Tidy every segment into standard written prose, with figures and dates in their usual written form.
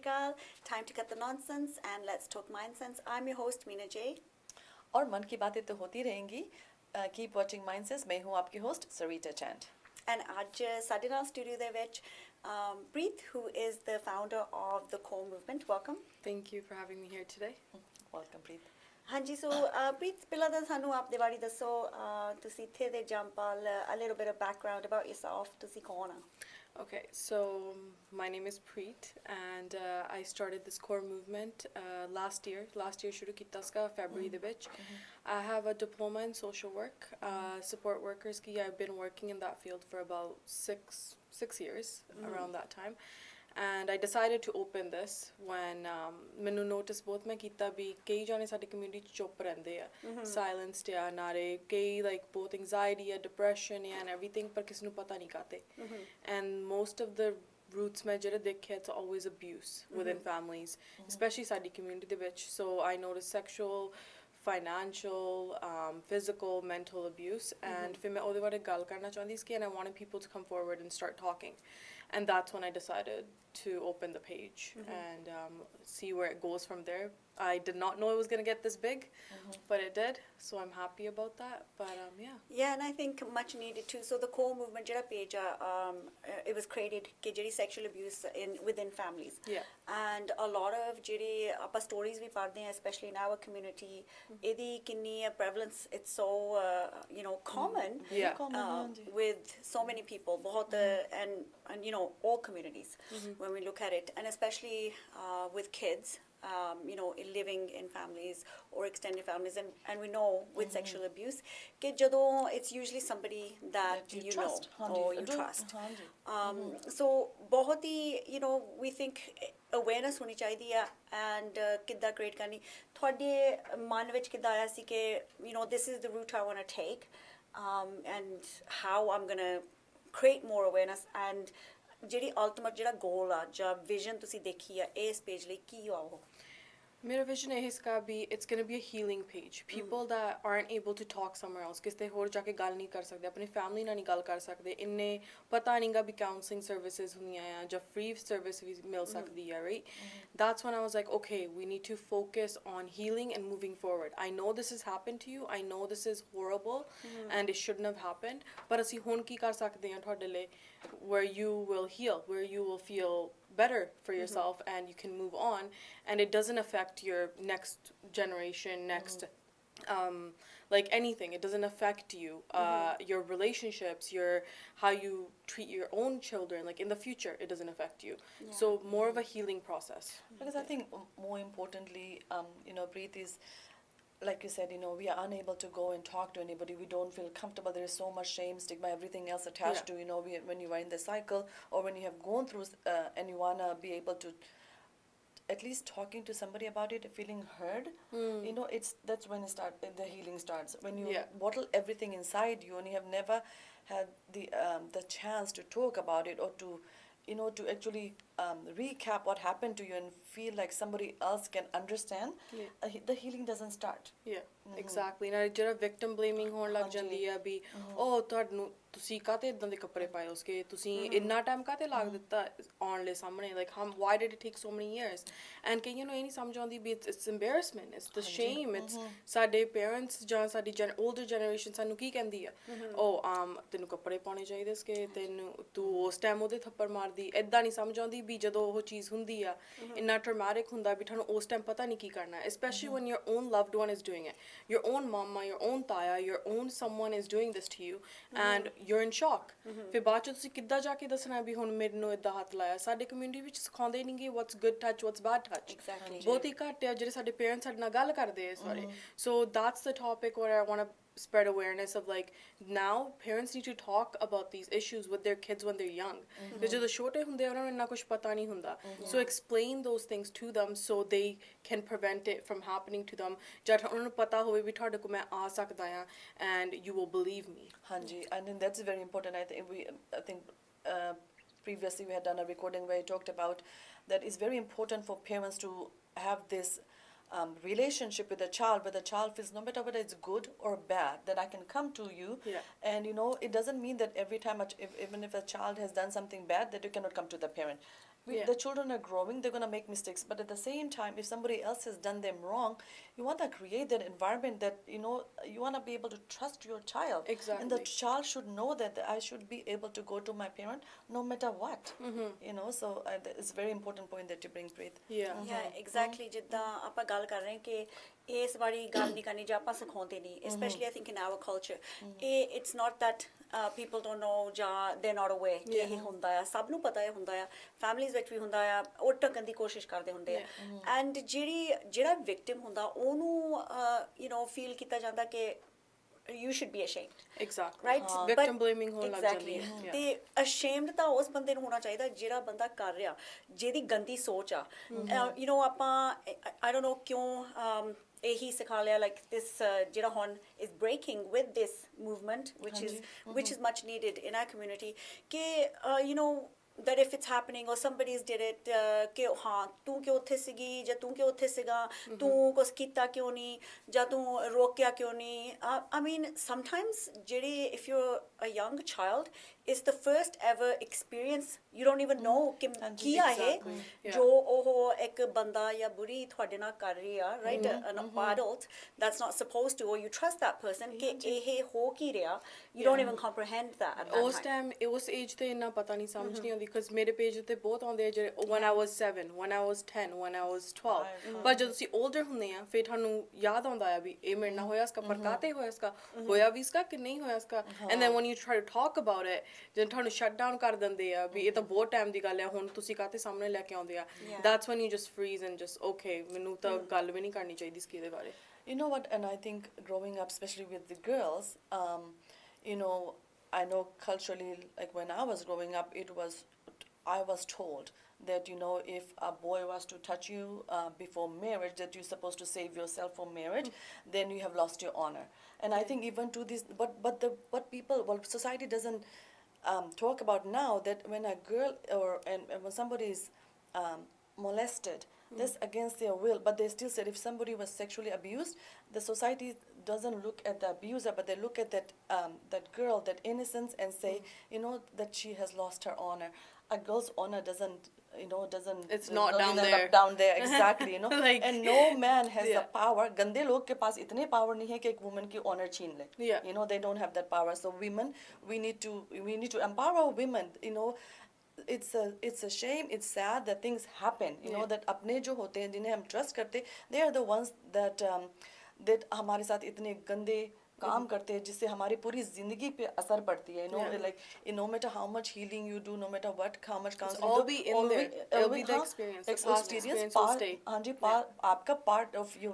Akal. Time to cut the nonsense and let's talk Mindsense. I'm your host Meena J. और मन की बातें तो होती रहेंगी. Keep watching Mindsense. मैं हूँ आपकी host Sarita Chand. And ਅੱਜ ਸਾਡੇ ਨਾਲ studio ਦੇ ਵਿੱਚ Preet, who is the founder of the Core Movement. Welcome. Thank you for having me here today. Welcome, Preet. ਹਾਂਜੀ ਸੋ ਪ੍ਰੀਤ ਪਹਿਲਾਂ ਤਾਂ ਸਾਨੂੰ ਆਪਦੇ ਬਾਰੇ ਦੱਸੋ ਤੁਸੀਂ ਇੱਥੇ ਦੇ ਜੰਪਲ a little bit of background about yourself. ਤੁਸੀਂ ਕੌਣ ਆ? Okay, so my name is Preet, and I started this core movement last year. Last year, shuru kita ska February the bitch. I have a diploma in social work, support workers. Ki I've been working in that field for about six years around that time. And I decided to open this when ਮੈਨੂੰ notice ਬਹੁਤ ਮੈਂ ਕੀਤਾ ਵੀ ਕਈ ਜਾਣੇ ਸਾਡੀ community ਚ ਚੁੱਪ ਰਹਿੰਦੇ ਆ silenced ਆ ਨਾਰੇ ਕਈ like ਬਹੁਤ anxiety ਆ depression ਆ and everything ਪਰ ਕਿਸੇ ਨੂੰ ਪਤਾ ਨਹੀਂ ਕਾਤੇ and most of the roots ਮੈਂ ਜਿਹੜੇ ਦੇਖਿਆ it's always abuse within families especially ਸਾਡੀ community ਦੇ ਵਿੱਚ so I noticed sexual financial, physical, mental abuse and ਫਿਰ ਮੈਂ ਉਹਦੇ ਬਾਰੇ ਗੱਲ ਕਰਨਾ ਚਾਹੁੰਦੀ ਸੀ and I wanted people to come forward and start talking and that's when I decided to open the page and see where it goes from there. I did not know it was going to get this big, but it did, so I'm happy about that. But yeah. Yeah, and I think much needed too. So the Core Movement, jada page, it was created ke jehdi sexual abuse within families. Yeah. And a lot of jehdi apa stories we padde hain, especially in our community, edi kinni prevalence. It's so common. Yeah. With so many people, bahut and all communities when we look at it, and especially with kids. Living in families or extended families, and we know with sexual abuse, it's usually somebody that you trust. know or you trust. So, बहुत ही we think awareness होनी चाहिए and किद्दां create करनी. थोड़े मन विच किद्दां आया सी के this is the route I want to take, and how I'm gonna create more awareness and ਜਿਹੜੀ ultimate ਜਿਹੜਾ goal ਆ ਜਾਂ vision ਤੁਸੀਂ ਦੇਖੀ ਆ ਇਸ page ਲਈ ਕੀ ਆ ਉਹ? ਮੇਰਾ vision ਇਹ ਇਸਕਾ ਵੀ it's going to be a healing page. People that aren't able to talk somewhere else ਕਿਸੇ ਹੋਰ ਜਾ ਕੇ ਗੱਲ ਨਹੀਂ ਕਰ ਸਕਦੇ ਆਪਣੀ family ਨਾਲ ਨਹੀਂ ਗੱਲ ਕਰ ਸਕਦੇ ਇੰਨੇ ਪਤਾ ਨਹੀਂਗਾ ਵੀ counseling services ਹੁੰਦੀਆਂ ਆ ਜਾਂ free service ਵੀ ਮਿਲ ਸਕਦੀ ਆ right that's when I was like okay we need to focus on healing and moving forward. I know this has happened to you. I know this is horrible and it shouldn't have happened but ਅਸੀਂ ਹੁਣ ਕੀ ਕਰ ਸਕਦੇ ਹਾਂ ਤੁਹਾਡੇ ਲਈ where you will heal, where you will feel better for yourself and you can move on and it doesn't affect your next generation like anything. It doesn't affect you your relationships, your how you treat your own children like in the future it doesn't affect you. So more of a healing process Because I think more importantly Preet is like you said we are unable to go and talk to anybody. We don't feel comfortable. There is so much shame, stigma, everything else attached to when you are in the cycle or when you have gone through and you want to be able to at least talking to somebody about it, feeling heard that's when the healing starts. When you bottle everything inside you and you have never had the chance to talk about it or to to actually recap what happened to you and feel like somebody else can understand, the healing doesn't start. Exactly. ਨਾ ਜਿਹੜਾ victim blaming ਹੋਣ ਲੱਗ ਜਾਂਦੀ ਆ ਵੀ ਉਹ ਤੁਹਾਨੂੰ ਤੁਸੀਂ ਕਾਤੇ ਇਦਾਂ ਦੇ ਕੱਪੜੇ ਪਾਏ ਉਸਕੇ ਤੁਸੀਂ ਇੰਨਾ ਟਾਈਮ ਕਾਤੇ ਲੱਗ ਦਿੱਤਾ ਆਉਣ ਲਈ ਸਾਹਮਣੇ like why did it take so many years and ਕਈਆਂ ਨੂੰ ਇਹ ਨਹੀਂ ਸਮਝ ਆਉਂਦੀ ਵੀ it's embarrassment, it's the shame, it's ਸਾਡੇ parents ਜਾਂ ਸਾਡੀ older generation ਸਾਨੂੰ ਕੀ ਕਹਿੰਦੀ ਆ ਤੈਨੂੰ ਕੱਪੜੇ ਪਾਉਣੇ ਚਾਹੀਦੇ ਸੀਗੇ ਤੈਨੂੰ ਤੂੰ ਉਸ ਟਾਈਮ ਉਹਦੇ ਥੱਪੜ ਮਾਰਦੀ ਇਦਾਂ ਨਹੀਂ ਸਮਝ ਆਉਂਦੀ ਵੀ ਜਦੋਂ ਉਹ ਚੀਜ਼ ਹੁੰਦੀ ਆ ਇੰਨਾ traumatic ਹੁੰਦਾ ਵੀ ਤੁਹਾਨੂੰ ਉਸ ਟਾਈਮ ਪਤਾ ਨਹੀਂ ਕੀ ਕਰਨਾ especially when your own loved one is doing it, your own mama, your own taya, your own someone is doing this to you and you're in shock. ਫਿਰ ਬਾਅਦ ਚ ਤੁਸੀਂ ਕਿੱਦਾਂ ਜਾ ਕੇ ਦੱਸਣਾ ਵੀ ਹੁਣ ਮੈਨੂੰ ਇਦਾਂ ਹੱਥ ਲਾਇਆ. ਸਾਡੇ ਕਮਿਊਨਿਟੀ ਵਿੱਚ ਸਿਖਾਉਂਦੇ ਨਹੀਂਗੇ what's good touch, what's bad touch. ਬਹੁਤ ਹੀ ਘੱਟ ਆ ਜਿਹੜੇ ਸਾਡੇ ਪੇਰੈਂਟਸ ਸਾਡੇ ਨਾਲ ਗੱਲ ਕਰਦੇ ਆ ਇਸ ਬਾਰੇ. So that's the topic where I want to spread awareness of like now parents need to talk about these issues with their kids when they're young because ਜਦੋਂ ਛੋਟੇ ਹੁੰਦੇ ਉਹਨਾਂ ਨੂੰ ਇੰਨਾ ਕੁਝ ਪਤਾ ਨਹੀਂ ਹੁੰਦਾ so explain those things to them so they can prevent it from happening to them ਜਦ ਉਹਨਾਂ ਨੂੰ ਪਤਾ ਹੋਵੇ ਵੀ ਤੁਹਾਡੇ ਕੋਲ ਮੈਂ ਆ ਸਕਦਾ ਆ and you will believe me. ਹਾਂਜੀ and then that's very important. I think previously we had done a recording where I talked about that it's very important for parents to have this relationship with the child, where the child feels no matter whether it's good or bad, that I can come to you. Yeah. And it doesn't mean that every time, even if a child has done something bad, that you cannot come to the parent. Yeah. The children are growing, they're going to make mistakes, but at the same time, if somebody else has done them wrong, you want to create that environment that you want to be able to trust your child. And the Exactly. child should know that I should be able to go to my parent no matter what. So it's a very important point that you bring, Preet. Yeah. Yeah, exactly. ਜਿੱਦਾਂ ਆਪਾਂ ਗੱਲ ਕਰ ਰਹੇ ਹਾਂ ਕਿ ਇਸ ਵਾਰੀ ਗੱਲ ਨਹੀਂ ਕਰਨੀ ਜਾਂ ਆਪਾਂ ਸਿਖਾਉਂਦੇ ਨਹੀਂ, especially I think in our culture. It's not that people don't know ਜਾਂ they're not aware ਕਿ ਇਹ ਹੁੰਦਾ ਆ, ਸਭ ਨੂੰ ਪਤਾ ਇਹ ਹੁੰਦਾ ਆ, families ਵਿੱਚ ਵੀ ਹੁੰਦਾ ਆ, ਉਹ ਢਕਣ ਦੀ ਕੋਸ਼ਿਸ਼ ਕਰਦੇ ਹੁੰਦੇ ਆ, and ਜਿਹੜਾ victim ਹੁੰਦਾ ਉਹਨੂੰ feel ਕੀਤਾ ਜਾਂਦਾ ਕਿ you should be ashamed. Exactly. Right? Victim blaming ਹੋਣ ਲੱਗ Exactly. ਜਾਂਦੀ ਹੈ। ਤੇ ashamed ਤਾਂ ਉਸ ਬੰਦੇ ਨੂੰ ਹੋਣਾ ਚਾਹੀਦਾ ਜਿਹੜਾ ਬੰਦਾ ਕਰ ਰਿਹਾ, ਜਿਹਦੀ ਗੰਦੀ ਸੋਚ ਆ। ਆਪਾਂ I don't know ਕਿਉਂ ਇਹੀ ਸਿਖਾ ਲਿਆ, like this ਜਿਹੜਾ ਹੁਣ is breaking with this movement, which is much needed in our community, ਕਿ that if it's happening or somebody's did it, ਕਿ ਹਾਂ ਤੂੰ ਕਿਉਂ ਉੱਥੇ ਸੀਗੀ ਜਾਂ ਤੂੰ ਕਿਉਂ ਉੱਥੇ ਸੀਗਾ, ਤੂੰ ਕੁਛ ਕੀਤਾ ਕਿਉਂ ਨਹੀਂ ਜਾਂ ਤੂੰ ਰੋਕਿਆ ਕਿਉਂ ਨਹੀਂ। I mean sometimes ਜਿਹੜੀ if you're a young child, it's the first ever experience, you don't even know ਕਿ ਕੀ ਆ ਇਹ ਜੋ ਉਹ ਇੱਕ ਬੰਦਾ ਜਾਂ ਬੁਰੀ ਤੁਹਾਡੇ ਨਾਲ ਕਰ ਰਹੀ ਆ, right? An adult that's not supposed to, or you trust that person ਕਿ ਇਹ ਹੋ ਕੀ ਰਿਹਾ, you don't even comprehend that at that ਉਸ time. ਟਾਈਮ ਉਸ ਏਜ ਤੇ ਇੰਨਾ ਪਤਾ ਨਹੀਂ ਸਮਝ ਨਹੀਂ ਆਉਂਦੀ, ਬਿਕਾਜ਼ ਮੇਰੇ ਪੇਜ ਤੇ ਬਹੁਤ ਆਉਂਦੇ ਆ ਜਿਹੜੇ when I was 7, when I was 10, when I was 12, ਪਰ ਜਦੋਂ ਤੁਸੀਂ older ਹੁੰਦੇ ਆ ਫਿਰ ਤੁਹਾਨੂੰ ਯਾਦ ਆਉਂਦਾ ਆ ਵੀ ਇਹ ਮੇਰੇ ਨਾਲ ਹੋਇਆ ਇਸਕਾ, ਪਰ ਕਾਤੇ ਹੋਇਆ ਇਸਕਾ, ਹੋਇਆ ਵੀ ਇਸਕਾ ਕਿ ਨਹੀਂ ਹੋਇਆ ਇਸਕਾ, and then when you try to talk about it, ਜਦੋਂ ਤੁਹਾਨੂੰ ਸ਼ਟ ਡਾਊਨ ਕਰ ਦਿੰਦੇ ਆ ਵੀ ਇਹ ਤਾਂ ਬਹੁਤ ਟਾਈਮ ਦੀ ਗੱਲ ਆ, ਹੁਣ ਤੁਸੀਂ ਕਾਤੇ ਸਾਹਮਣੇ ਲੈ ਕੇ ਆਉਂਦੇ ਆ, that's when you just freeze and just okay, ਮੈਨੂੰ ਤਾਂ ਗੱਲ ਵੀ ਨਹੀਂ ਕਰਨੀ ਚਾਹੀਦੀ ਇਸ ਦੇ ਬਾਰੇ। You know what, and I think growing up, especially with the girls, I know culturally, like when I was growing up, I was told that, if a boy was to touch you before marriage, that you're supposed to save yourself for marriage, then you have lost your honor. And I think even to this, but society doesn't talk about now, that when a girl and when somebody is molested, that's against their will, but they still said if somebody was sexually abused, the society doesn't look at the abuser, but they look at that girl, that innocence, and say, that she has lost her honor. A girl's honor doesn't It's not down there. Down there, exactly, Like- and no man has the power. गंदे लोग के पास इतने power नहीं है कि एक woman की honor छीन ले. Yeah. They don't have that power. So women, we need to empower women. It's a shame, it's sad that things happen. That अपने जो होते हैं जिन्हें हम trust करते, they are the ones that हमारे साथ इतने गंदे काम करते हैं जिससे हमारी पूरी जिंदगी पे असर पड़ती है, like no matter how much healing you do, no matter how much counseling all you do, be in there. It'll be the experience, the past experience will stay. हाँ जी, आपका part of you,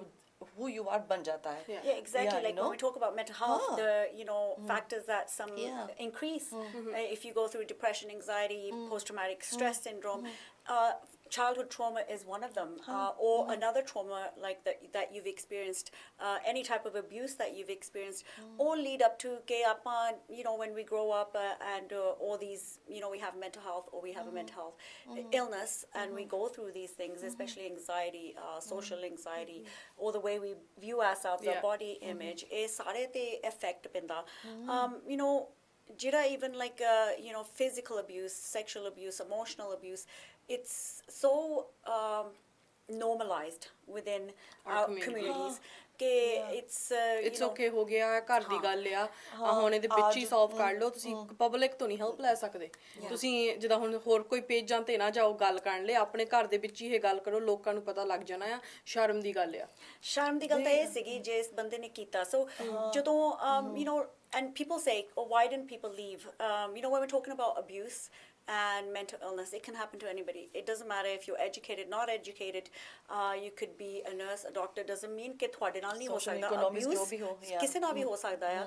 who you are बन जाता है. Yeah, exactly. Like when we talk about mental health, the factors that some increase if you go through depression, anxiety, post-traumatic stress syndrome. Childhood trauma is one of them, or another trauma like that you've experienced, any type of abuse that you've experienced, all lead up to when we grow up and all these, we have mental health, or we have a mental health illness, and we go through these things, especially anxiety, social anxiety, or the way we view ourselves, our body image, is sare te effect pinda. Jira, even like physical abuse, sexual abuse, emotional abuse, it's so normalized within our communities. It's okay ਹੋ ਗਿਆ, ਘਰ ਦੀ ਗੱਲ ਆ, ਹੁਣ ਇਹਦੇ ਵਿੱਚ ਹੀ solve ਕਰ ਲਓ, ਤੁਸੀਂ ਪਬਲਿਕ ਤੋਂ ਨਹੀਂ ਹੈਲਪ ਲੈ ਸਕਦੇ, ਤੁਸੀਂ ਜਿੱਦਾਂ ਹੁਣ ਹੋਰ ਕੋਈ ਪੇਜਾਂ ਤੇ ਨਾ ਜਾਓ ਗੱਲ ਕਰਨ ਲਈ, ਆਪਣੇ ਘਰ ਦੇ ਵਿੱਚ ਹੀ ਇਹ ਗੱਲ ਕਰੋ, ਲੋਕਾਂ ਨੂੰ ਪਤਾ ਲੱਗ ਜਾਣਾ ਆ, ਸ਼ਰਮ ਦੀ ਗੱਲ ਆ। ਸ਼ਰਮ ਦੀ ਗੱਲ ਤਾਂ ਇਹ ਸੀਗੀ ਜੇ ਇਸ ਬੰਦੇ ਨੇ ਕੀਤਾ, ਸੋ ਜਦੋਂ and people say, oh, why didn't people leave? When we're talking about abuse and mental illness, it can happen to anybody. It doesn't matter if you're educated, not educated. You could be a nurse, a doctor. Doesn't mean कि ਤੁਹਾਡੇ ਨਾਲ ਨਹੀਂ ਹੋ ਸਕਦਾ abuse, ਕਿਸੇ ਨਾਲ ਵੀ ਹੋ ਸਕਦਾ ਆ,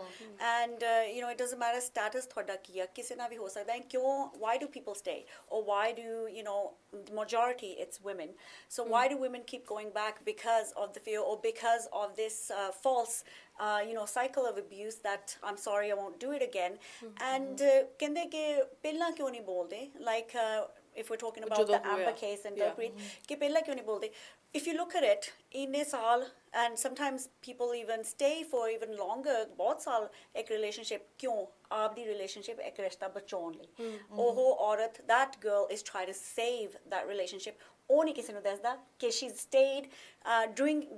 and it doesn't matter status ਤੁਹਾਡਾ ਕੀ ਆ, ਕਿਸੇ ਨਾਲ ਵੀ ਹੋ ਸਕਦਾ ਹੈ। ਕਿਉਂ? Why do people stay? Or why do the majority, it's women. So why do women keep going back? Because of the fear, or because of this false cycle of abuse that I'm sorry, I won't do it again. And ਕਹਿੰਦੇ ਕਿ ਪਹਿਲਾਂ ਕਿਉਂ ਨਹੀਂ ਬੋਲਦੇ, like if we're talking about ਜਦੋਂ the Amber ਹੋਇਆ, case and yeah. Dalpreet, ਕਿ ਪਹਿਲਾਂ ਕਿਉਂ ਨਹੀਂ ਬੋਲਦੇ? If you look at it, ਇੰਨੇ ਸਾਲ, and sometimes people even stay for even longer, ਬਹੁਤ ਸਾਲ ਇੱਕ relationship, ਕਿਉਂ? ਆਪਦੀ relationship ਇੱਕ ਰਿਸ਼ਤਾ ਬਚਾਉਣ ਲਈ। ਉਹ ਔਰਤ, that girl is trying to save that relationship, ਉਹ ਨਹੀਂ ਕਿਸੇ ਨੂੰ ਦੱਸਦਾ ਕਿ she stayed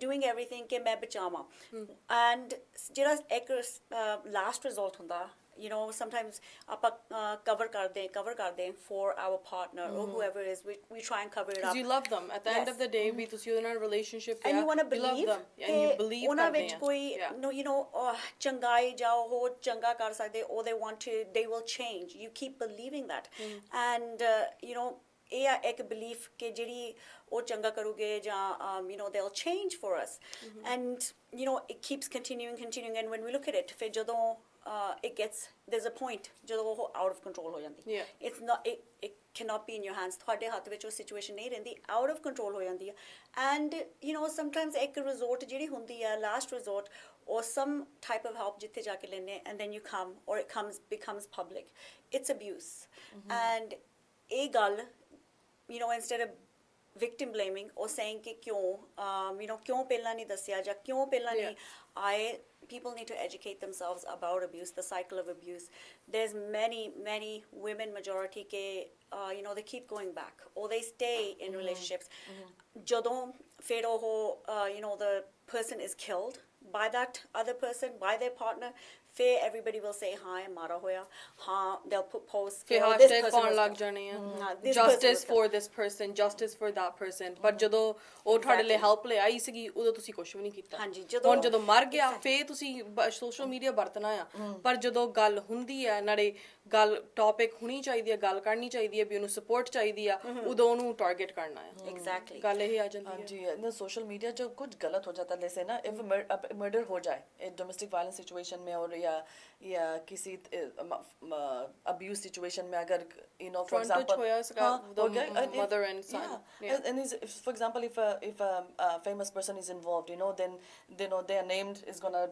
doing everything ਕਿ ਮੈਂ ਬਚਾਵਾਂ। and ਜਿਹੜਾ ਇੱਕ last result ਹੁੰਦਾ, you know, sometimes ਆਪਾਂ cover ਕਰਦੇ for our partner or whoever it is, we try and cover it up because you love them at the end of the day ਵੀ ਤੁਸੀਂ ਉਹਦੇ ਨਾਲ relationship and you want to you love believe them and you believe ਉਹਨਾਂ ਕਰਦੇ ਵਿੱਚ ਆ ਕੋਈ no, you know, ਚੰਗਾਈ ਜਾਂ ਉਹ ਚੰਗਾ ਕਰ ਸਕਦੇ, or they will change, you keep believing that and you know, ਇਹ ਇੱਕ belief ਕਿ ਜਿਹੜੀ ਉਹ ਚੰਗਾ ਕਰੂਗੇ ਜਾਂ you know, they'll change for us and you know, it keeps continuing and when we look at it, ਫਿਰ ਜਦੋਂ there's a point ਜਦੋਂ ਉਹ out of control ਹੋ ਜਾਂਦੀ, it's not, it cannot be in your hands, ਤੁਹਾਡੇ ਹੱਥ ਵਿੱਚ ਉਹ situation ਨਹੀਂ ਰਹਿੰਦੀ, out of control ਹੋ ਜਾਂਦੀ ਹੈ and you know, sometimes ਇੱਕ resort ਜਿਹੜੀ ਹੁੰਦੀ ਹੈ, last resort or some type of help ਜਿੱਥੇ ਜਾ ਕੇ ਲੈਣੇ and then you come or it becomes public, it's abuse and ਇਹ ਗੱਲ, you know, instead of victim blaming or saying ਕਿ ਕਿਉਂ you know, ਕਿਉਂ ਪਹਿਲਾਂ ਨਹੀਂ ਦੱਸਿਆ ਜਾਂ ਕਿਉਂ ਪਹਿਲਾਂ ਨਹੀਂ ਆਏ, people need to educate themselves about abuse, the cycle of abuse. There's many women majority ke you know, they keep going back or they stay in relationships ਜਦੋਂ ਫਿਰ ਉਹ you know, the person is killed by that other person, by their partner, ਫਿਰ everybody will say hi ਮਾਰਾ ਹੋਇਆ, ਹਾਂ, they'll put posts ਫਿਰ this hashtag person ਪਾਉਣ was ਲੱਗ killed. ਜਾਣੇ ਆ This person justice was for this person, justice for that person, ਪਰ ਜਦੋਂ ਉਹ ਤੁਹਾਡੇ ਲਈ help ਲਈ ਆਈ ਸੀਗੀ ਉਦੋਂ ਤੁਸੀਂ ਕੁਝ ਵੀ ਨਹੀਂ ਕੀਤਾ। ਹਾਂਜੀ, ਹੁਣ ਜਦੋਂ ਮਰ ਗਿਆ ਫਿਰ ਤੁਸੀਂ ਸੋਸ਼ਲ ਮੀਡੀਆ ਵਰਤਣਾ ਆ, ਪਰ ਜਦੋਂ ਗੱਲ ਹੁੰਦੀ ਹੈ ਨਾਲੇ ਗੱਲ ਟੌਪਿਕ ਹੋਣੀ ਚਾਹੀਦੀ ਹੈ, ਗੱਲ ਕਰਨੀ ਚਾਹੀਦੀ ਹੈ ਵੀ ਉਹਨੂੰ ਸਪੋਰਟ ਚਾਹੀਦੀ ਆ, ਉਦੋਂ ਉਹਨੂੰ ਟਾਰਗੇਟ ਕਰਨਾ ਹੈ। Exactly, ਗੱਲ ਇਹ ਆ ਜਾਂਦੀ ਹੈ। जी ना, सोशल मीडिया जब कुछ गलत हो जाता है, जैसे ना इफ मर्डर हो जाए डोमेस्टिक वायलेंस सिचुएशन में और या किसी अब्यूज सिचुएशन में, अगर you know, for example mother and son, and for example if a famous person is involved, you know, then they know their name is gonna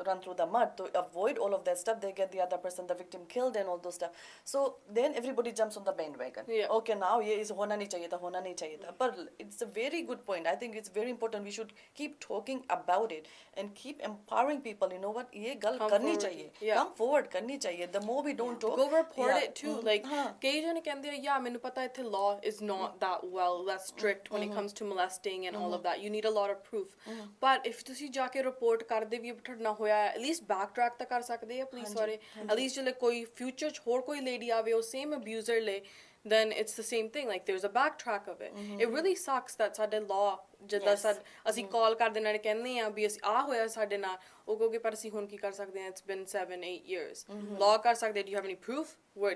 run through the mud. To avoid all of that stuff, they get the other person, the victim, killed and all those stuff. So then everybody jumps on the bandwagon. Okay, now ye is hona nahi chahiye tha, but it's a very good point. I think it's very important, we should keep talking about it and keep empowering people, you know what, ye gal karni chahiye, come forward karni chahiye. The more we don't talk, go report it too, like ਕਈ ਜਣੇ ਕਹਿੰਦੇ ਆ yeah ਮੈਨੂੰ ਪਤਾ ਇੱਥੇ law is not that well, that's strict when it comes to molesting and all of that, you need a lot of proof, but if ਤੁਸੀਂ ਜਾ ਕੇ report ਕਰਦੇ ਵੀ ਤੁਹਾਡੇ ਨਾਲ ਹੋਇਆ, at least backtrack ਤਾਂ ਕਰ ਸਕਦੇ ਆ ਪੁਲਿਸ ਵਾਲੇ, at least ਜਦੋਂ ਕੋਈ future ਚ ਹੋਰ ਕੋਈ lady ਆਵੇ ਉਹ same abuser ਲਈ, then it's the same thing, like there's a backtrack of it. It really sucks that ਸਾਡੇ law ਜਿੱਦਾਂ ਅਸੀਂ ਕਾਲ ਕਰਦੇ ਨਾਲ ਕਹਿੰਦੇ ਆ ਵੀ ਅਸੀਂ ਆ ਹੋਇਆ ਸਾਡੇ ਨਾਲ, ਉਹ ਕਹੋਗੇ ਪਰ ਅਸੀਂ ਹੁਣ ਕੀ ਕਰ ਸਕਦੇ ਹਾਂ, it's been 7-8 years. law ਕਰ ਸਕਦੇ, do you have any proof,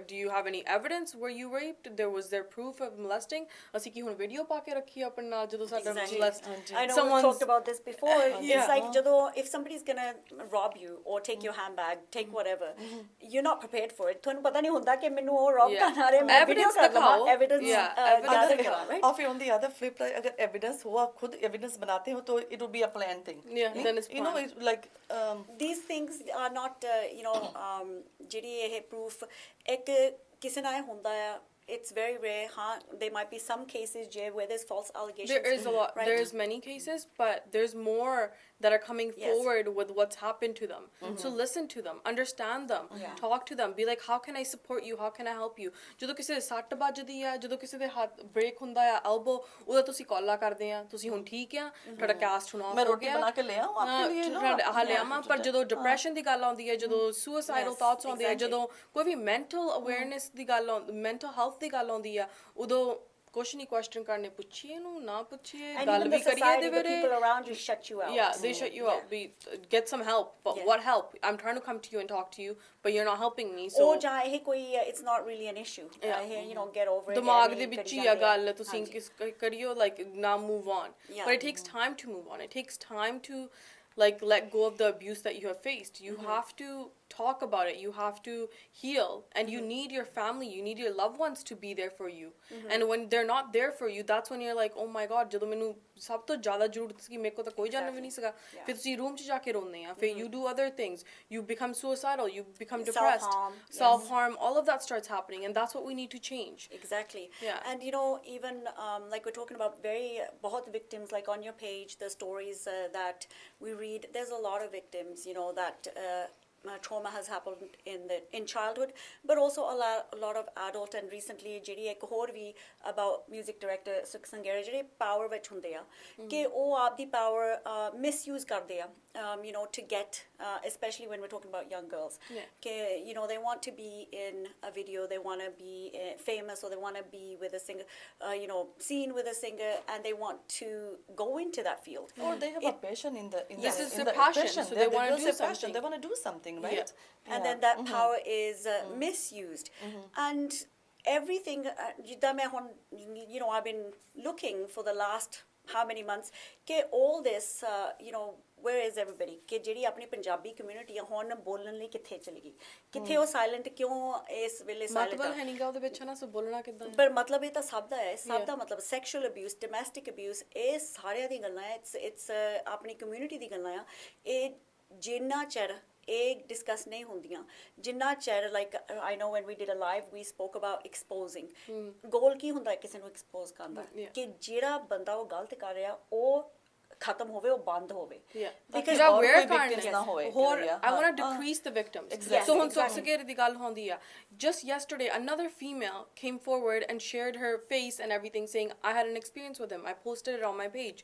do you have any evidence where you raped, was there proof of molesting, ਅਸੀਂ ਕੀ ਹੁਣ ਵੀਡੀਓ ਪਾ ਕੇ ਰੱਖੀ ਆਪਣੇ ਨਾਲ ਜਦੋਂ ਸਾਡਾ molest, I know we've talked about this before. It's like ਜਦੋਂ if somebody's gonna rob you or take your handbag, take whatever, you're not prepared for it, ਤੁਹਾਨੂੰ ਪਤਾ ਨਹੀਂ ਹੁੰਦਾ ਕਿ ਮੈਨੂੰ ਉਹ rob ਕਰਨ ਆ ਰਿਹਾ, ਮੈਂ ਵੀਡੀਓ ਕਰ ਲਵਾਂ, evidence gather ਕਰਾਂ, right? or on the other flip side, अगर evidence हुआ, खुद evidence बनाते हो तो it would be a planned thing. Then it's you know, it's like these things are not you know, ਜਿਹੜੀ ਇਹ proof ਇੱਕ ਕਿਸੇ ਨਾਲ ਹੁੰਦਾ ਆ, it's very rare. There might be some cases where there's false allegations. There is a lot. Right? There's many cases, but there's more that are coming forward with what's happened to them. So listen to them, understand them, talk to them, be like, how can I support you? How can I help you? ਜਦੋਂ ਕਿਸੇ ਦੇ ਸੱਟ ਵੱਜਦੀ ਆ, ਜਦੋਂ ਕਿਸੇ ਦੇ ਹੱਥ ਬ੍ਰੇਕ ਹੁੰਦਾ ਆ, elbow, ਉਹਦਾ ਤੁਸੀਂ ਕਾਲਾਂ ਕਰਦੇ ਆ, ਤੁਸੀਂ ਹੁਣ ਠੀਕ ਆ, ਤੁਹਾਡਾ ਕਾਸਟ ਹੁਣ ਆਫ ਹੋ ਗਿਆ, ਮੈਂ ਰੋਟੀ ਬਣਾ ਕੇ ਲੈ ਆਵਾਂ ਆਪਕੇ ਲਈ ਨਾ, ਲਿਆਵਾਂ, ਪਰ ਜਦੋਂ ਡਿਪਰੈਸ਼ਨ ਦੀ ਗੱਲ ਆਉਂਦੀ ਹੈ, ਜਦੋਂ suicidal thoughts ਆਉਂਦੇ ਆ, ਜਦੋਂ ਕੋਈ ਵੀ mental awareness ਦੀ ਗੱਲ mental health ਦੀ ਗੱਲ ਆਉਂਦੀ ਆ, ਉਦੋਂ ਕੁਛ ਨਹੀਂ question ਕਰਨੇ, ਪੁੱਛੀਏ ਨੂੰ ਨਾ ਪੁੱਛੀਏ, ਗੱਲ ਵੀ ਕਰੀਏ ਦੇ ਵੇਰੇ, people around you shut you out. Yeah, they shut you out. Get some help, but what help? I'm trying to come to you and talk to you, but you're not helping me. So ਜਾਂ ਇਹ ਕੋਈ it's not really an issue. You know, get over it. ਦਿਮਾਗ ਦੇ ਵਿੱਚ ਹੀ ਆ ਗੱਲ, ਤੁਸੀਂ ਕਰਿਓ, like now move on. But it takes time to move on. It takes time to like let go of the abuse that you have faced. You have to talk about it. You have to heal, and you need your family, you need your loved ones to be there for you. And when they're not there for you, that's when you're like, oh my god, ਜਦੋਂ ਮੈਨੂੰ ਸਭ ਤੋਂ ਜ਼ਿਆਦਾ ਜ਼ਰੂਰਤ ਸੀ ਮੇਰੇ ਕੋਲ ਤਾਂ ਕੋਈ ਜਾਣਨ ਵੀ ਨਹੀਂ ਸੀਗਾ ਫਿਰ ਤੁਸੀਂ ਰੂਮ 'ਚ ਜਾ ਕੇ ਰੋਂਦੇ ਆ ਫਿਰ you do other things, you become suicidal, you become depressed, self-harm, all of that starts happening, and that's what we need to change. Exactly. Yeah. And even like we're talking about बहुत victims, like on your page, the stories that we read, there's a lot of victims, that trauma has happened in childhood, but also a lot of adult, and recently ਜਿਹੜੀ ਇੱਕ ਹੋਰ ਵੀ about music director ਸੁਖ ਸੰਗੇਰੇ ਜਿਹੜੇ power ਵਿੱਚ ਹੁੰਦੇ ਆ ਕਿ ਉਹ ਆਪਦੀ power misuse ਕਰਦੇ ਆ to get especially when we're talking about young girls ਕਿ they want to be in a video, they want to be famous, or they want to be with a singer, seen with a singer, and they want to go into that field, or they have a passion in the this is their passion, so they want to do something. They want to do something, right? And then that power is misused, and everything ਜਿੱਦਾਂ ਮੈਂ ਹੁਣ I've been looking for the last how many months ਕਿ all this where is everybody ਕਿ ਜਿਹੜੀ ਆਪਣੀ Punjabi community ਆ ਹੁਣ ਬੋਲਣ ਲਈ ਕਿੱਥੇ ਚਲੀ ਗਈ ਕਿੱਥੇ ਉਹ ਸਾਇਲੈਂਟ ਕਿਉਂ ਇਸ ਵੇਲੇ ਸਾਇਲੈਂਟ ਮਤਲਬ ਹੈ ਨਹੀਂ ਗਾ ਉਹਦੇ ਵਿੱਚ ਨਾ ਸੋ ਬੋਲਣਾ ਕਿੱਦਾਂ ਪਰ ਮਤਲਬ ਇਹ ਤਾਂ ਸਭ ਦਾ ਹੈ ਸਭ ਦਾ ਮਤਲਬ ਸੈਕਸ਼ੂਅਲ ਅਬਿਊਜ਼ ਡੋਮੈਸਟਿਕ ਅਬਿਊਜ਼ ਇਹ ਸਾਰਿਆਂ ਦੀ ਗੱਲਾਂ ਹੈ ਇਟਸ ਆਪਣੀ ਕਮਿਊਨਿਟੀ ਦੀ ਗੱਲਾਂ ਆ ਇਹ ਜਿੰਨਾ ਚਿਰ ਇਹ ਡਿਸਕਸ ਨਹੀਂ ਹੁੰਦੀਆਂ ਜਿੰਨਾ ਚਿਰ like I know when we did a live we spoke about exposing goal ਕੀ ਹੁੰਦਾ ਕਿਸੇ ਨੂੰ ਐਕਸਪੋਜ਼ ਕਰਨ ਦਾ ਕਿ ਜਿਹੜਾ ਬੰਦਾ ਉਹ ਗਲਤ ਕਰ ਰਿਹਾ ਉਹ ਖਤਮ ਹੋਵੇ ਉਹ ਬੰਦ ਹੋਵੇ because aware kindness ਨਾ ਹੋਵੇ I want to decrease the victims so ਹੁਣ ਸੋਕਸਗੇਰ ਦੀ ਗੱਲ ਹੁੰਦੀ ਆ just yesterday another female came forward and shared her face and everything saying I had an experience with him, I posted it on my page.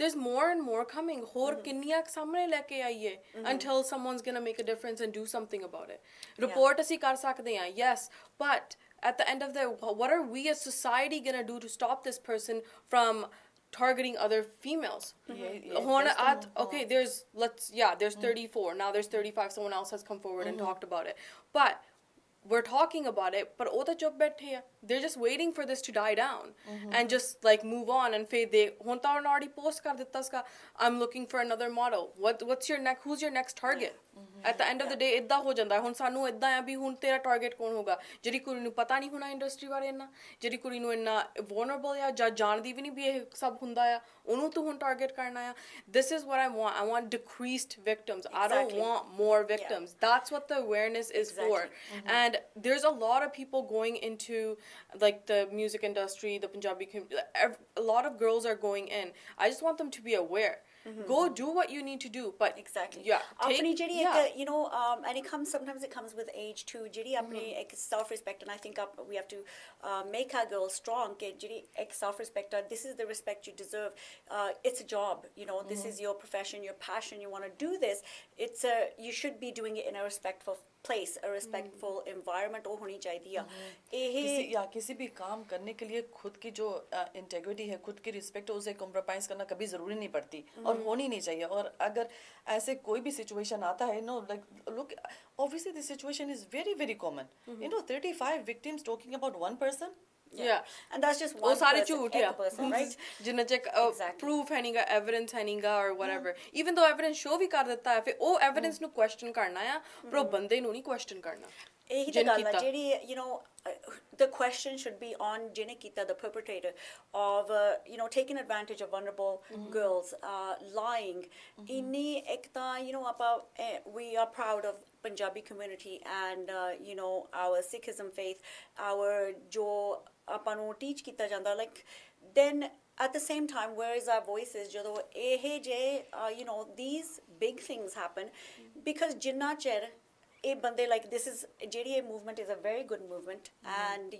There's more and more coming ਹੋਰ ਕਿੰਨੀਆਂ ਸਾਹਮਣੇ ਲੈ ਕੇ ਆਈਏ until someone's gonna make a difference and do something about it. Report ਅਸੀਂ ਕਰ ਸਕਦੇ ਹਾਂ yes, but at the end of the what are we as society gonna do to stop this person from targeting other females? Okay, there's 34 now, there's 35, someone else has come forward and talked about it, but we're talking about it, but ਉਹ ਤਾਂ ਚੁੱਪ ਬੈਠੇ ਆ they're just waiting for this to die down and just like move on, and ਫਿਰ they ਹੁਣ ਤਾਂ ਉਹਨੇ already post ਕਰ ਦਿੱਤਾ ਸੀਗਾ I'm looking for another model, who's your next target? At the end of the day ਇੱਦਾਂ ਹੋ ਜਾਂਦਾ ਹੁਣ ਸਾਨੂੰ ਇੱਦਾਂ ਆ ਵੀ ਹੁਣ ਤੇਰਾ ਟਾਰਗੇਟ ਕੌਣ ਹੋਗਾ ਜਿਹੜੀ ਕੁੜੀ ਨੂੰ ਪਤਾ ਨਹੀਂ ਹੋਣਾ ਇੰਡਸਟਰੀ ਬਾਰੇ ਇੰਨਾ ਜਿਹੜੀ ਕੁੜੀ ਨੂੰ ਇੰਨਾ vulnerable ਆ ਜਾਂ ਜਾਣਦੀ ਵੀ ਨਹੀਂ ਵੀ ਇਹ ਸਭ ਹੁੰਦਾ ਆ ਉਹਨੂੰ ਤੂੰ ਹੁਣ ਟਾਰਗੇਟ ਕਰਨਾ ਆ this is what I want decreased victims. I don't want more victims. That's what the awareness is for. And there's a lot of people going into like the music industry, the Punjabi community, a lot of girls are going in. I just want them to be aware. Go do what you need to do, but apni jehdi ek and sometimes it comes with age too jehdi apni ek self respect, and I think we have to make our girls strong ke jehdi ek self respect, this is the respect you deserve. It's a job, this is your profession, your passion, you want to do this, you should be doing it in a respectful place, a respectful environment हो होनी चाहिए किसी भी काम करने के लिए खुद की जो इंटेग्रिटी है, खुद की रिस्पेक्ट है, उसे कॉम्प्रोमाइज करना कभी जरूरी नहीं पड़ती और होनी नहीं चाहिए. और अगर ऐसे कोई भी सिचुएशन आता है like look, obviously this situation is very very common. 35 victims talking about one person. And that's just one person, right? ਜਿੰਨਾ ਚੈੱਕ proof ਹੈ ਨਹੀਂਗਾ, evidence ਹੈ ਨਹੀਂਗਾ or whatever, even though evidence show ਵੀ ਕਰ ਦਿੱਤਾ ਹੈ ਫਿਰ ਉਹ evidence ਨੂੰ question ਕਰਨਾ ਆ ਪਰ ਉਹ ਬੰਦੇ ਨੂੰ ਨਹੀਂ question ਕਰਨਾ. ਇਹੀ ਤਾਂ ਗੱਲ ਆ ਜਿਹੜੀ the question should be on ਜਿਹਨੇ ਕੀਤਾ, the perpetrator of taking advantage of vulnerable girls, lying. ਇੰਨੀ ਇੱਕ ਤਾਂ ਆਪਾਂ we are proud of Punjabi community and our Sikhism faith, our ਜੋ ਆਪਾਂ ਨੂੰ teach ਕੀਤਾ ਜਾਂਦਾ, like then at the same time where is our voices ਜਦੋਂ ਇਹ ਜੇ these big things happen, because ਜਿੰਨਾ ਚਿਰ ਇਹ ਬੰਦੇ like this is ਜਿਹੜੀ ਇਹ movement is a very good movement and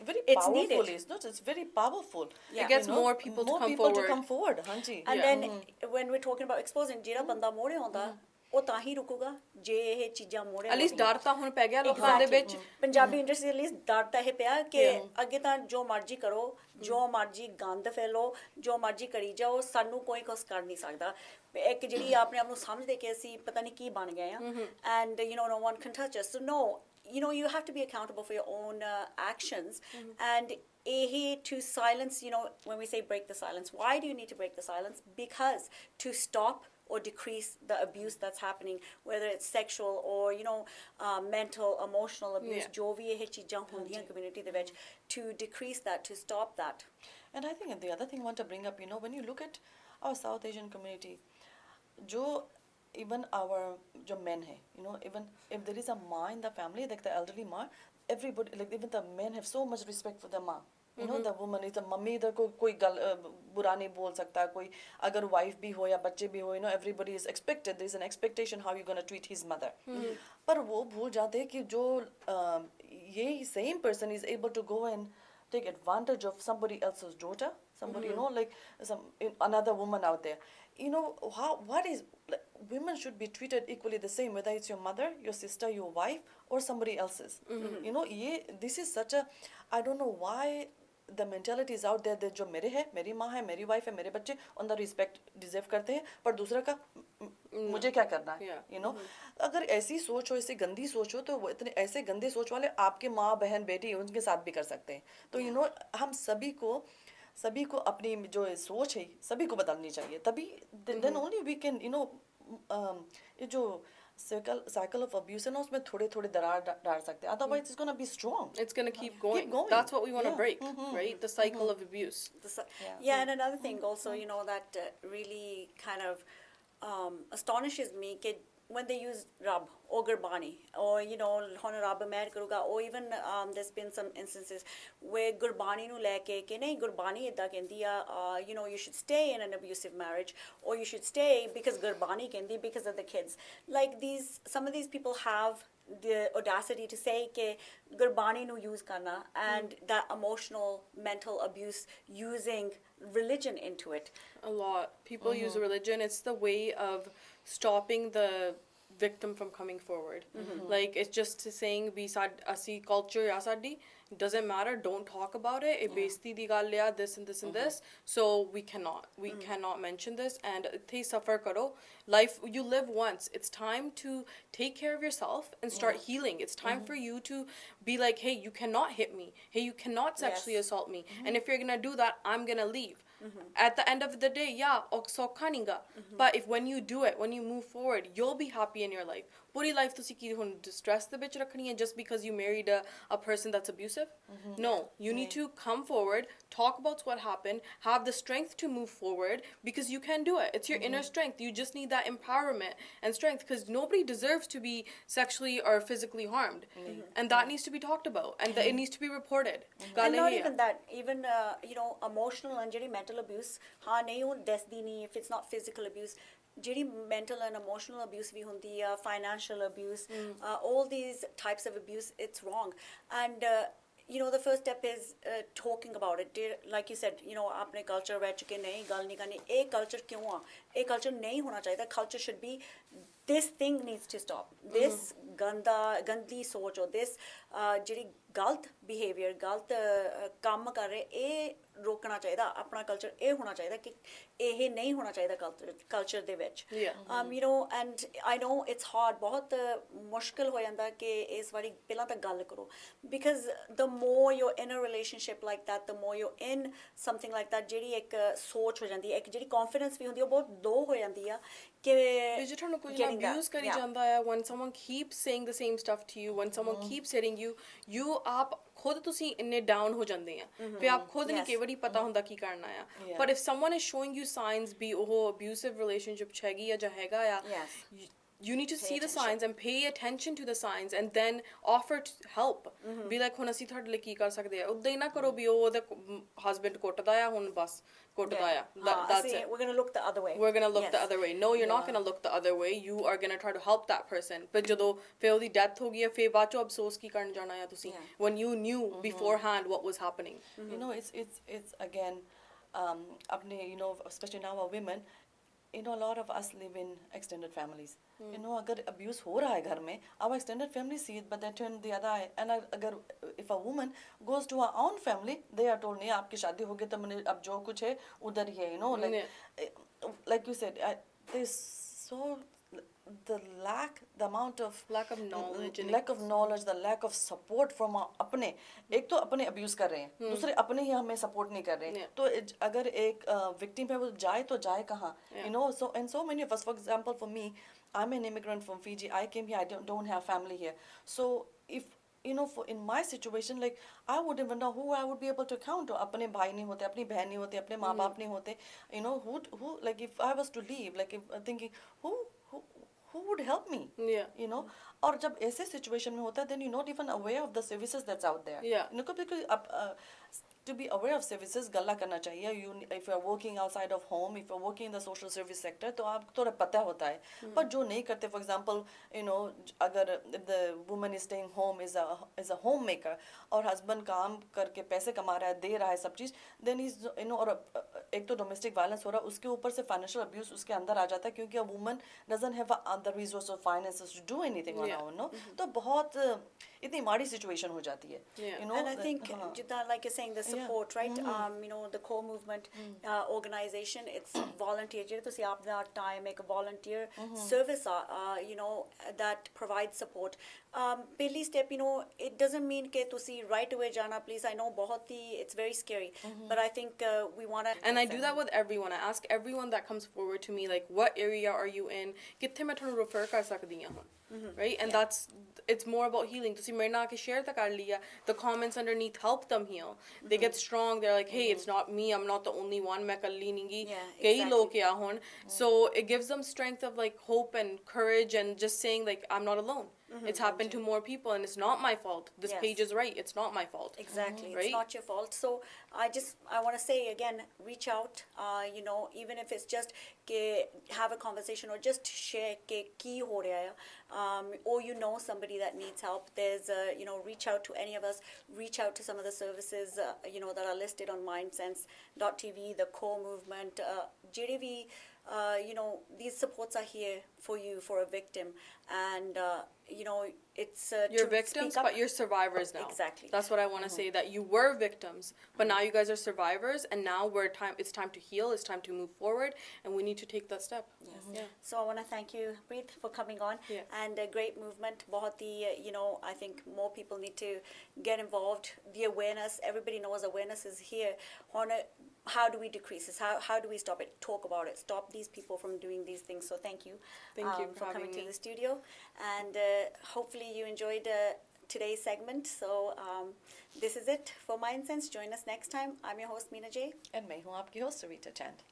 very it's powerful needed. It's very powerful. It gets more people to come forward. ਹਾਂਜੀ. And then when we're talking about exposing, ਜਿਹੜਾ ਬੰਦਾ ਮੋੜੇ ਆਉਂਦਾ ਉਹ ਤਾਂ ਹੀ ਰੁਕੂਗਾ ਜੇ ਇਹ ਚੀਜ਼ਾਂ ਮੋੜੇ at least ਡਰ ਤਾਂ ਹੁਣ ਪੈ ਗਿਆ ਲੋਕਾਂ ਦੇ ਵਿੱਚ. ਪੰਜਾਬੀ ਇੰਡਸਟਰੀ at least ਡਰ ਤਾਂ ਇਹ ਪਿਆ ਕਿ ਅੱਗੇ ਤਾਂ ਜੋ ਮਰਜ਼ੀ ਕਰੋ, ਜੋ ਮਰਜ਼ੀ ਗੰਦ ਫੈਲੋ, ਜੋ ਮਰਜ਼ੀ ਕਰੀ ਜਾਓ, ਸਾਨੂੰ ਕੋਈ ਕੁਛ ਕਰ ਨਹੀਂ ਸਕਦਾ. ਇੱਕ ਜਿਹੜੀ ਆਪਣੇ ਆਪ ਨੂੰ ਸਮਝਦੇ ਕਿ ਅਸੀਂ ਪਤਾ ਨਹੀਂ ਕੀ ਬਣ ਗਏ ਆ and no one can touch us. So no, you have to be accountable for your own actions. And to silence, when we say break the silence, why do you need to break the silence? Because to stop or decrease the abuse that's happening, whether it's sexual or mental, emotional abuse, Yeah. ਜੋ ਵੀ ਇਹ ਚੀਜ਼ਾਂ ਹੁੰਦੀਆਂ community ਦੇ ਵਿੱਚ, to decrease that, to stop that. And I think the other thing I want to bring up, when you look at our South Asian community, jo even our jo men hai, even if there is a ma in the family, like the elderly ma, everybody, like even the men have so much respect for the ma. The woman is a mummy, the koi gal bura nahi bol sakta, koi agar wife bhi ho ya bacche bhi ho, everybody is expected, there is an expectation how you're going to treat his mother. Par wo bhul jate hain ki jo ye same person is able to go and take advantage of somebody else's daughter, somebody, like another woman out there. Women should be treated equally the same, whether it's your mother, your sister, your wife, or somebody else's. This is such a, I don't know why the mentality is out there that jo mere hai, meri maa hai, meri wife hai, mere bacche, on the respect deserve karte hain, par dusra ka मुझे क्या करना है, अगर ऐसी सोच हो, ऐसी गंदी सोच हो, तो वो इतने ऐसे गंदे सोच वाले आपके माँ बहन बेटी उनके साथ भी कर सकते हैं. तो हम सभी को अपनी जो सोच है सभी को बदलनी चाहिए, तभी then only we can ये जो cycle of abuse है ना, उसमें थोड़े दरार डाल सकते हैं, otherwise it's gonna be strong. It's gonna keep going. That's what we want to break, right? The cycle of abuse. And another thing also, that really kind of astonishes me, that when they use Rab or Gurbani, or Hona Rab Mer Karuga, or even there's been some instances where Gurbani nu leke ke nahi Gurbani idda kendi you should stay in an abusive marriage, or you should stay because Gurbani kendi because of the kids. Like some of these people have the audacity to say ke Gurbani nu use karna, and that emotional mental abuse using religion into it. A lot. People use religion. It's the way of stopping the victim from coming forward. Like, it's just saying we asi culture ya sadi, doesn't matter, don't talk about it, besti di gal liya, this and this and this, so we cannot mention this, and the suffer karo. Life, you live once. It's time to take care of yourself and start healing. It's time for you to be like, hey, you cannot hit me, hey, you cannot sexually assault me, and if you're gonna do that, I'm gonna leave. At the end of the day, but if when you do it, when you move forward, you'll be happy in your life. Puri life to ki hun stress the bitch rakhni hai just because you married a person that's abusive? No, you need to come forward, talk about what happened, have the strength to move forward, because you can do it. It's your inner strength. You just need that empowerment and strength, because nobody deserves to be sexually or physically harmed, and that needs to be talked about, and it needs to be reported. And not even that, even emotional and mental abuse, if it's not physical abuse, mental and emotional abuse vi hundi hai, financial abuse, all these types of abuse, it's wrong. And the first step is talking about it. Like you said, apne culture vich ke nahi gal nahi karni, a culture kyun aa, a culture nahi hona chahiye. Culture should be, this thing needs to stop, this gandi soch, or this jehdi गलत behaviour, गलत काम कर रहे, ये रोकना चाहिए. अपना culture ये होना चाहिए कि ये नहीं होना चाहिए culture they which. And I know it's hard, बहुत मुश्किल हो जाता कि इस बारी पहला तक गल करो, because the more you're in a relationship like that, the more you're in something like that, ਜਿਹੜੀ एक सोच हो जाती है, एक ਜਿਹੜੀ confidence भी होती है, वो बहुत low हो जाती है कि getting abuse करी जाता है. When someone keeps saying the same stuff to you, when someone keeps hitting you, आप खुद ਤੁਸੀਂ ਇੰਨੇ डाउन हो ਜਾਂਦੇ ਆ, ਫਿਰ ਆਪ ਖੁਦ ਨਹੀਂ ਕਈ ਵਾਰੀ ਪਤਾ ਹੁੰਦਾ ਕੀ ਕਰਨਾ ਆ. But if someone is showing you signs ਵੀ ਉਹ abusive relationship ਚ ਹੈਗੀ ਆ ਜਾਂ ਹੈਗਾ ਆ, you need to see the signs and pay attention to the signs, and then offer to help. Be like, ਹੁਣ ਅਸੀਂ ਤੁਹਾਡੇ ਲਈ ਕੀ ਕਰ ਸਕਦੇ ਆ. ਉਦਾਂ ਹੀ ਨਾ ਕਰੋ ਵੀ ਉਹ ਉਹਦਾ husband ਕੁੱਟਦਾ ਆ, ਹੁਣ ਬਸ ਕੁੱਟਦਾ ਆ. That's it. We're going to look the other way. We're going to look the other way. No, you're not going to look the other way. You are going to try to help that person. But ਜਦੋਂ ਫਿਰ ਉਹਦੀ death ਹੋ ਗਈ ਹੈ, ਫਿਰ ਬਾਅਦ ਚੋਂ ਅਫਸੋਸ ਕੀ ਕਰਨ ਜਾਣਾ ਆ ਤੁਸੀਂ, when you knew beforehand what was happening. It's again, apne, especially now our women, a lot of us live in extended families. अगर abuse हो रहा है घर में, our extended family see it, but they turn the other eye. And अगर if a woman goes to her own family, they are told, नहीं आपकी शादी हो गई तो मैंने अब जो कुछ है उधर ही है, like you said, there's so the amount of Lack of knowledge and lack of knowledge, the lack of support from अपने एक तो अपने abuse कर रहे हैं, दूसरे अपने ही हमें support नहीं कर रहे हैं, तो अगर एक victim है वो जाए तो जाए कहाँ, you know, so many of us, for example, for me, I'm an immigrant from Fiji. I came here. I don't have family here. So if you know, in my situation, like I wouldn't even know who I would be able to count on. अपने भाई नहीं होते, अपनी बहन नहीं होते, अपने माँ बाप नहीं होते. You know, who like if I was to leave, like if thinking who would help me? Yeah. You know, और जब ऐसे situation में होता है, then you're not even aware of the services that's out there. Yeah. You know, because to be aware of services गल्ला करना चाहिए. If you're working outside of home, if you're working in the social service sector, तो आपको थोड़ा पता होता है. पर जो नहीं करते, for example, you know, अगर the woman is staying home is a homemaker और husband काम करके पैसे कमा रहा है, दे रहा है सब चीज, then he's, you know, और एक तो domestic violence हो रहा है, उसके ऊपर से financial abuse उसके अंदर आ जाता है, क्योंकि a woman doesn't have the resource of finances to do anything on her own, no? तो बहुत इतनी माड़ी situation हो जाती है. Yeah. You know, And I think, हाँ. Jita, like you're saying, the support, right? You know, the core movement organization, it's volunteer. ਜਿਹੜੇ ਤੁਸੀਂ ਆਪਣਾ time ਇੱਕ volunteer service, you know, that provides support. ਪਹਿਲੀ step, you know, it doesn't mean ਕਿ ਤੁਸੀਂ right away ਜਾਣਾ, please. I know ਬਹੁਤ ਹੀ, it's very scary, but I think we want to. And I do that with everyone. I ask everyone that comes forward to me, like, what area are you in? ਕਿੱਥੇ ਮੈਂ ਤੁਹਾਨੂੰ refer ਕਰ ਸਕਦੀ ਹਾਂ ਹੁਣ? Right? And it's more about healing. ਤੁਸੀਂ ਮੇਰੇ ਨਾਲ ਆ ਕੇ share ਤਾਂ ਕਰ ਲਿਆ. The comments underneath help them heal. They get strong. They're like, hey, it's not me. I'm not the only one. ਮੈਂ ਕੱਲੀ ਨਹੀਂਗੀ. ਕਈ ਲੋਕ ਆ ਹੁਣ. So it gives them strength of like hope and courage and just saying like, I'm not alone. It's happened to more people and it's not my fault. This page is right. It's not my fault. Exactly. Right? It's not your fault. So I want to say again, reach out, you know, even if it's just have a conversation or just share ki ho raha hai, or you know somebody that needs help. There's, you know, reach out to any of us. Reach out to some of the services, you know, that are listed on mindsense.tv, the core movement. JDV, you know, these supports are here for you, for a victim. And, you know, it's You're to victims, speak up. but you're survivors now. Exactly. That's what I want to say, that you were victims, but now you guys are survivors, and now it's time to heal, it's time to move forward, and we need to take that step. Yes. Yeah. So I want to thank you, Preet, for coming on. Yeah. And a great movement. बहुत ही, you know, I think more people need to get involved. The awareness, everybody knows awareness is here. How do we decrease this? How do we stop it? Talk about it. Stop these people from doing these things. So thank you. Thank you for for coming having to me. the studio. And hopefully you enjoyed today's segment. So this is it for Mindsense. Join us next time. I'm your host, Meena J. And मैं हूँ आपकी host, Rita Chand.